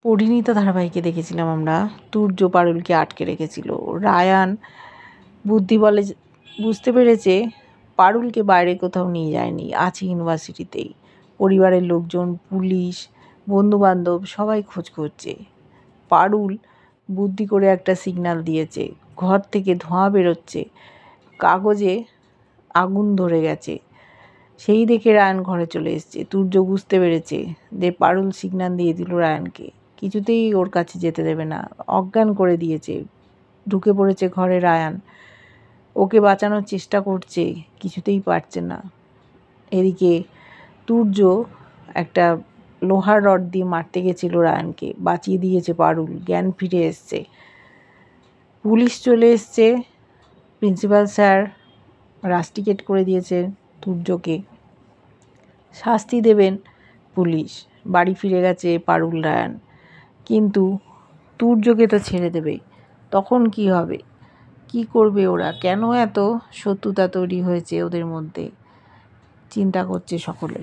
পরিণীতা ধারাবাহিকে দেখেছিলাম আমরা, তুর্য পারুলকে আটকে রেখেছিল। রায়ান বুদ্ধি বলে বুঝতে পেরেছে পারুলকে বাইরে কোথাও নিয়ে যায়নি, আছে ইউনিভার্সিটিতেই। পরিবারের লোকজন, পুলিশ, বন্ধুবান্ধব সবাই খোঁজ করছে। পারুল বুদ্ধি করে একটা সিগন্যাল দিয়েছে, ঘর থেকে ধোঁয়া বেরোচ্ছে, কাগজে আগুন ধরে গেছে। সেই দেখে রায়ান ঘরে চলে এসছে। তুর্য বুঝতে পেরেছে যে পারুল সিগন্যাল দিয়ে দিল রায়ানকে, কিছুতেই ওর কাছে যেতে দেবে না, অজ্ঞান করে দিয়েছে। ঢুকে পড়েছে ঘরে রায়ান, ওকে বাঁচানোর চেষ্টা করছে, কিছুতেই পারছে না। এদিকে তুর্য একটা লোহার রড দিয়ে মারতে গেছিল রায়ানকে, বাঁচিয়ে দিয়েছে পারুল, জ্ঞান ফিরে এসছে। পুলিশ চলে এসছে, প্রিন্সিপাল স্যার রাস্টিকেট করে দিয়েছে তুর্যকে, শাস্তি দেবেন পুলিশ। বাড়ি ফিরে গেছে পারুল রায়ান, কিন্তু তুর্যকে তো ছেড়ে দেবে, তখন কি হবে, কি করবে ওরা, কেন এত শত্রুতা তৈরি হয়েছে ওদের মধ্যে, চিন্তা করছে সকলে।